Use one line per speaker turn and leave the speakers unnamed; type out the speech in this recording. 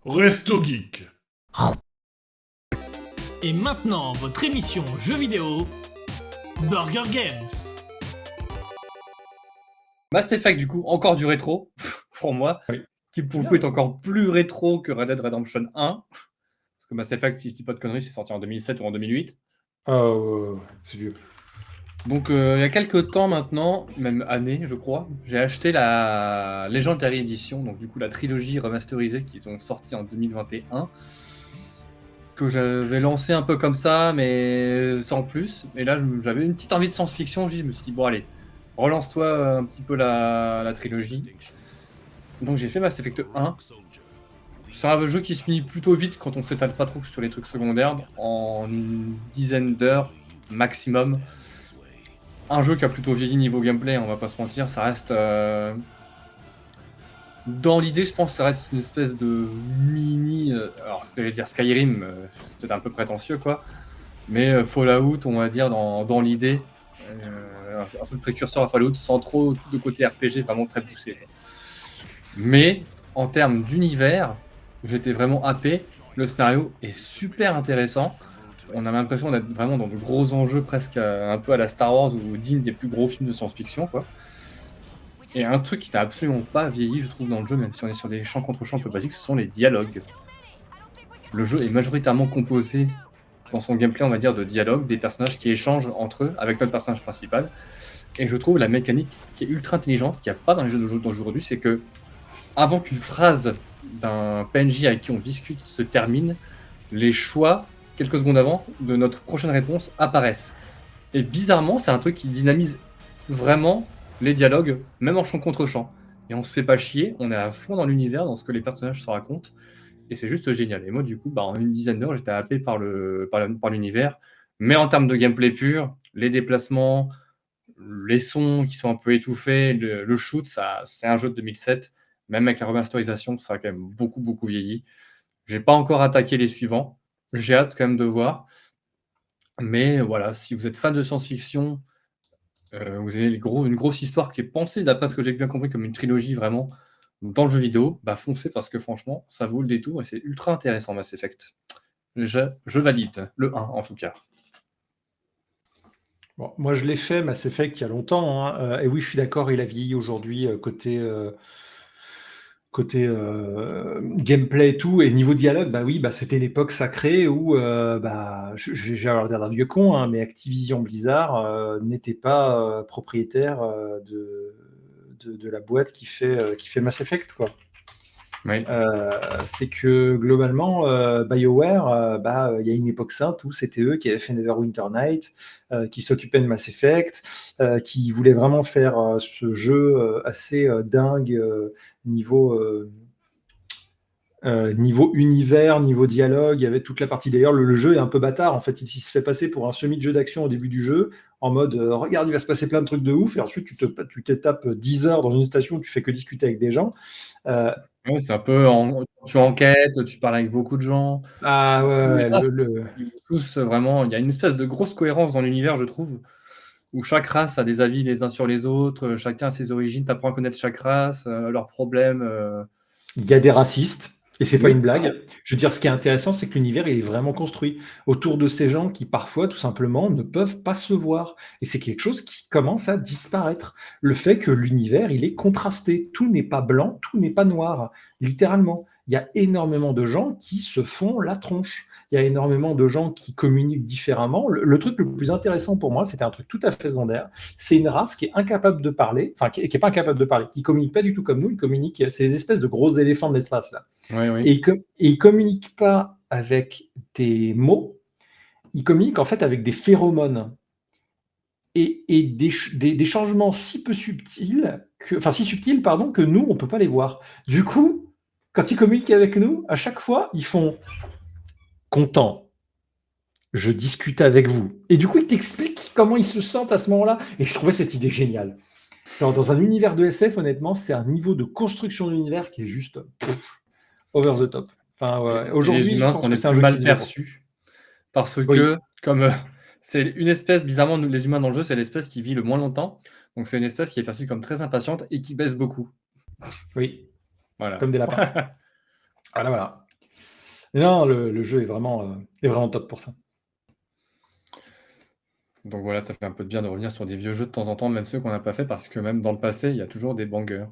Resto Geek.
Et maintenant, votre émission jeux vidéo, Burger Games.
Mass Effect, du coup, encore du rétro, pour moi,
Oui.
qui pour le coup est encore plus rétro que Red Dead Redemption 1. Parce que Mass Effect, si je dis pas de conneries, c'est sorti en 2007 ou en 2008.
C'est vieux.
Donc il y a quelques temps maintenant, même années je crois, j'ai acheté la Legendary Edition, donc du coup la trilogie remasterisée qu'ils ont sorti en 2021, que j'avais lancé un peu comme ça, mais sans plus. Et là j'avais une petite envie de science-fiction, je me suis dit bon allez, relance-toi un petit peu la trilogie. Donc j'ai fait Mass Effect 1. C'est un jeu qui se finit plutôt vite quand on s'étale pas trop sur les trucs secondaires, en une dizaine d'heures maximum. Un jeu qui a plutôt vieilli niveau gameplay, on va pas se mentir, ça reste... Dans l'idée, je pense que ça reste une espèce de mini... alors, j'allais dire Skyrim, c'est peut-être un peu prétentieux, quoi. Mais Fallout, on va dire, dans l'idée, un peu précurseur à Fallout, sans trop de côté RPG, vraiment très poussé, quoi. Mais, en termes d'univers, j'étais vraiment happé. Le scénario est super intéressant. On a l'impression d'être vraiment dans de gros enjeux, presque un peu à la Star Wars ou digne des plus gros films de science-fiction, quoi. Et un truc qui n'a absolument pas vieilli, je trouve, dans le jeu, même si on est sur des champs contre champs un peu basiques, ce sont les dialogues. Le jeu est majoritairement composé, dans son gameplay, on va dire, de dialogues, des personnages qui échangent entre eux avec notre personnage principal. Et je trouve la mécanique qui est ultra intelligente, qu'il n'y a pas dans les jeux d'aujourd'hui, c'est que avant qu'une phrase d'un PNJ avec qui on discute se termine, les choix, quelques secondes avant, de notre prochaine réponse apparaissent. Et bizarrement, c'est un truc qui dynamise vraiment les dialogues, même en champ contre champ. Et on se fait pas chier, on est à fond dans l'univers, dans ce que les personnages se racontent, et c'est juste génial. Et moi, du coup, en une dizaine d'heures, j'étais happé par l'univers. Mais en termes de gameplay pur, les déplacements, les sons qui sont un peu étouffés, le shoot, c'est un jeu de 2007. Même avec la remasterisation, ça a quand même beaucoup vieilli. J'ai pas encore attaqué les suivants. J'ai hâte quand même de voir. Mais voilà, si vous êtes fan de science-fiction, vous avez une grosse histoire qui est pensée, d'après ce que j'ai bien compris, comme une trilogie vraiment dans le jeu vidéo, foncez parce que franchement, ça vaut le détour et c'est ultra intéressant, Mass Effect. Je valide, le 1 en tout cas.
Bon, moi, je l'ai fait, Mass Effect, il y a longtemps, hein. Et oui, je suis d'accord, il a vieilli aujourd'hui côté gameplay et tout. Et niveau dialogue, oui, c'était l'époque sacrée où, je vais avoir l'air d'un vieux con, hein, mais Activision Blizzard n'était pas propriétaire de la boîte qui fait Mass Effect, quoi.
Oui.
C'est que globalement, BioWare, il y a une époque sainte où c'était eux qui avaient fait Neverwinter Night, qui s'occupaient de Mass Effect, qui voulaient vraiment faire ce jeu assez dingue niveau univers, niveau dialogue. Il y avait toute la partie. D'ailleurs, le jeu est un peu bâtard. En fait, il se fait passer pour un semi-jeu d'action au début du jeu, en mode regarde, il va se passer plein de trucs de ouf, et ensuite tu te tapes 10 heures dans une station où tu fais que discuter avec des gens.
Ouais, c'est un peu tu enquêtes, tu parles avec beaucoup de gens.
Ah ouais,
Tous vraiment, il y a une espèce de grosse cohérence dans l'univers, je trouve, où chaque race a des avis les uns sur les autres, chacun a ses origines, tu apprends à connaître chaque race, leurs problèmes.
Il y a des racistes, et c'est pas
Oui.
une blague. Je veux dire, ce qui est intéressant, c'est que l'univers il est vraiment construit autour de ces gens qui parfois, tout simplement, ne peuvent pas se voir. Et c'est quelque chose qui commence à disparaître. Le fait que l'univers, il est contrasté. Tout n'est pas blanc, tout n'est pas noir. Littéralement. Il y a énormément de gens qui se font la tronche. Il y a énormément de gens qui communiquent différemment. Le truc le plus intéressant pour moi, c'était un truc tout à fait secondaire. C'est une race qui est incapable de parler, enfin qui est pas incapable de parler, qui communique pas du tout comme nous. Ils communiquent, c'est des espèces de gros éléphants de l'espace là.
Oui.
Et ils communiquent pas avec des mots. Ils communiquent en fait avec des phéromones et des changements si peu subtils si subtils pardon que nous on peut pas les voir. Du coup, quand ils communiquent avec nous, à chaque fois ils font content. Je discute avec vous. Et du coup, ils t'expliquent comment ils se sentent à ce moment-là. Et je trouvais cette idée géniale. Dans un univers de SF, honnêtement, c'est un niveau de construction d'univers qui est juste over the top. Enfin, ouais. Aujourd'hui,
les
je
humains
pense
sont
que
les
c'est un
plus
jeu
mal
qui se vaut.
perçus parce
Oui.
que, comme c'est une espèce, bizarrement, nous, les humains dans le jeu, c'est l'espèce qui vit le moins longtemps. Donc c'est une espèce qui est perçue comme très impatiente et qui baisse beaucoup.
Oui,
Voilà.
comme des lapins. Voilà. Mais non, le jeu est vraiment top pour ça.
Donc voilà, ça fait un peu de bien de revenir sur des vieux jeux de temps en temps, même ceux qu'on n'a pas fait, parce que même dans le passé, il y a toujours des bangers.